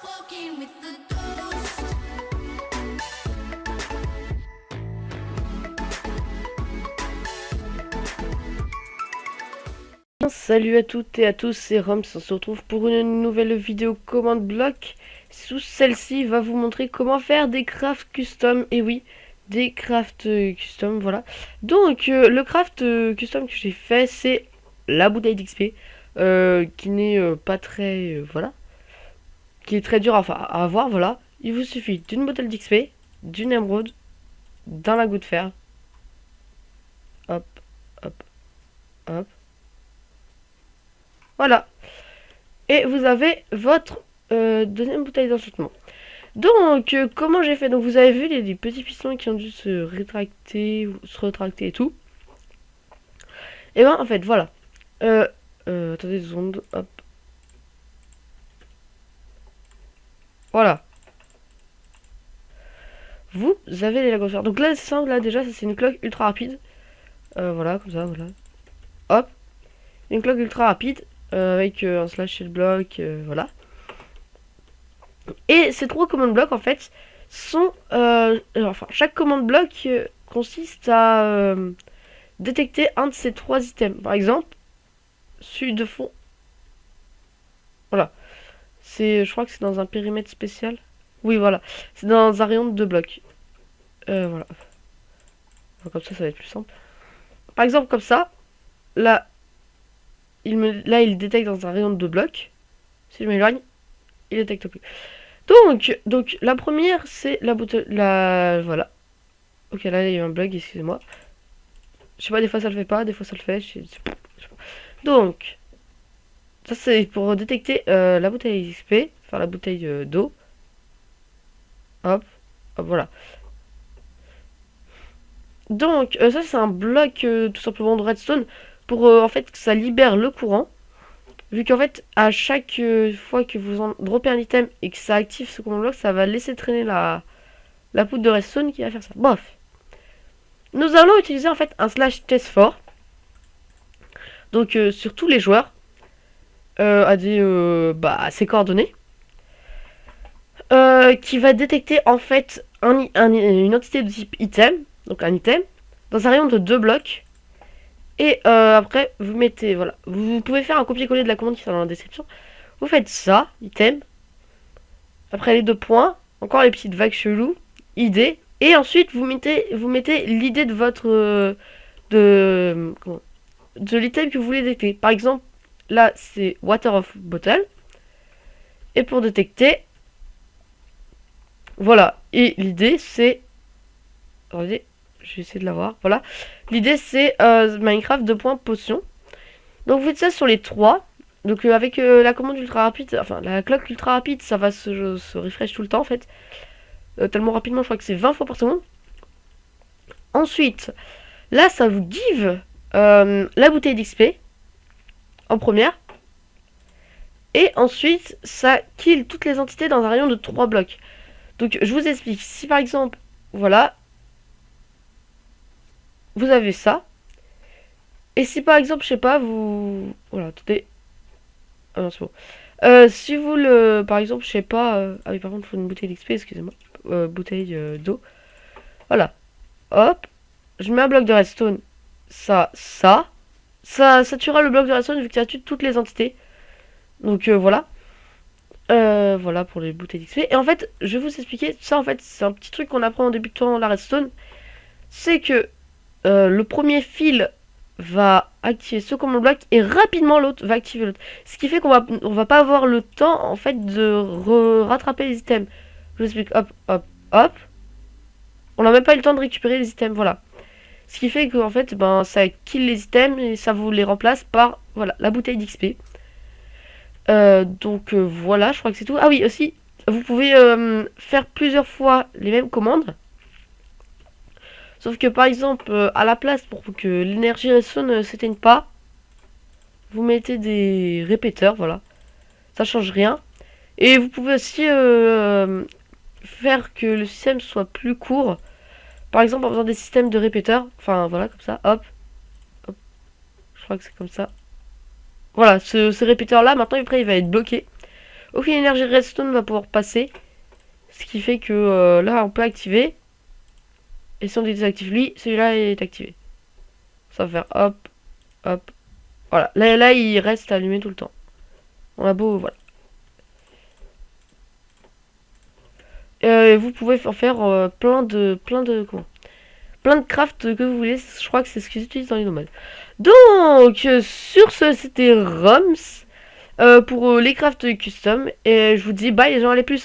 Walking with the ghost. Salut à toutes et à tous, c'est Roms, on se retrouve pour une nouvelle vidéo commande bloc. Sous celle-ci va vous montrer comment faire des crafts custom, et oui, des crafts custom, voilà. Donc le craft custom que j'ai fait, c'est la bouteille d'XP, qui n'est pas très, voilà, qui est très dur à avoir, voilà. Il vous suffit d'une bouteille d'XP, d'une émeraude, d'un lagot de fer, hop, hop, hop, voilà. Et vous avez votre deuxième bouteille d'enchantement. Donc, comment j'ai fait? Donc, vous avez vu les petits pistons qui ont dû se rétracter, se retracter et tout. Et ben, en fait, voilà. Attendez 2 secondes, hop. Voilà. Vous avez les lagosphères. Donc là, c'est simple, là, déjà, ça c'est une cloque ultra rapide. Voilà, comme ça, voilà. Hop. Une cloque ultra rapide, avec un slash shell block, voilà. Et ces 3 commandes blocs, en fait, sont... enfin, chaque commande bloc consiste à détecter un de ces 3 items. Par exemple, celui de fond. Voilà. Je crois que c'est dans un périmètre spécial. Oui, voilà. C'est dans un rayon de 2 blocs. Voilà. Comme ça va être plus simple. Par exemple, comme ça, là, il détecte dans un rayon de 2 blocs. Si je m'éloigne, il détecte plus. Donc, la première, c'est la bouteille. Voilà. Ok, là, il y a eu un bug, excusez-moi. Je sais pas, des fois ça le fait pas, des fois ça le fait. Donc, ça c'est pour détecter la bouteille XP, enfin la bouteille d'eau. Hop, hop, voilà. Donc, ça c'est un bloc tout simplement de redstone pour en fait que ça libère le courant. Vu qu'en fait, à chaque fois que vous en droppez un item et que ça active ce command bloc, ça va laisser traîner la poudre de redstone qui va faire ça. Bref. Nous allons utiliser en fait un slash test fort. Donc, sur tous les joueurs, à ses coordonnées. Qui va détecter en fait une entité de type item, donc un item, dans un rayon de 2 blocs. Et après, vous mettez, voilà, vous pouvez faire un copier-coller de la commande qui sera dans la description. Vous faites ça, item, après les 2 points, encore les petites vagues cheloues, ID, et ensuite vous mettez l'idée de votre, de l'item que vous voulez détecter. Par exemple, là c'est Water of Bottle, et pour détecter, voilà, et l'idée c'est... Attendez, je vais essayer de l'avoir, voilà. L'idée c'est Minecraft 2 points potion. Donc vous faites ça sur les 3. Donc avec la commande ultra rapide, enfin la cloque ultra rapide, ça va se refresh tout le temps en fait. Tellement rapidement, je crois que c'est 20 fois par seconde. Ensuite, là ça vous give la bouteille d'XP en première. Et ensuite, ça kill toutes les entités dans un rayon de 3 blocs. Donc je vous explique, si par exemple, voilà, vous avez ça. Et si par exemple, je sais pas, vous... Voilà, attendez. Ah non, c'est bon. Si vous le... Par exemple, je sais pas... Ah oui, par contre, il faut une bouteille d'XP, excusez-moi. Bouteille d'eau. Voilà. Hop. Je mets un bloc de redstone. Ça tuera le bloc de redstone vu que ça tue toutes les entités. Donc voilà. Voilà pour les bouteilles d'XP. Et en fait, je vais vous expliquer. Ça, en fait, c'est un petit truc qu'on apprend en débutant la redstone. C'est que le premier fil va activer ce command block et rapidement l'autre va activer l'autre. Ce qui fait on va pas avoir le temps en fait de rattraper les items. Je vous explique, hop, hop, hop. On n'a même pas eu le temps de récupérer les items, voilà. Ce qui fait qu'en fait, ben, ça kill les items et ça vous les remplace par, voilà, la bouteille d'XP. Donc voilà, je crois que c'est tout. Ah oui, aussi, vous pouvez faire plusieurs fois les mêmes commandes. Sauf que par exemple, à la place, pour que l'énergie redstone ne s'éteigne pas, vous mettez des répéteurs, voilà. Ça change rien. Et vous pouvez aussi faire que le système soit plus court. Par exemple, en faisant des systèmes de répéteurs. Enfin, voilà, comme ça, hop. Hop. Je crois que c'est comme ça. Voilà, ce répéteur-là, maintenant, après, il va être bloqué. aucune énergie redstone va pouvoir passer. Ce qui fait que là, on peut activer. Et si on désactive lui, celui-là est activé. Ça va faire hop, hop. Voilà. Là, il reste allumé tout le temps. On a beau, voilà. Vous pouvez en faire plein de craft que vous voulez. Je crois que c'est ce qu'ils utilisent dans les nomades. Donc, sur ce, c'était Roms pour les crafts custom. Et je vous dis bye les gens, allez plus.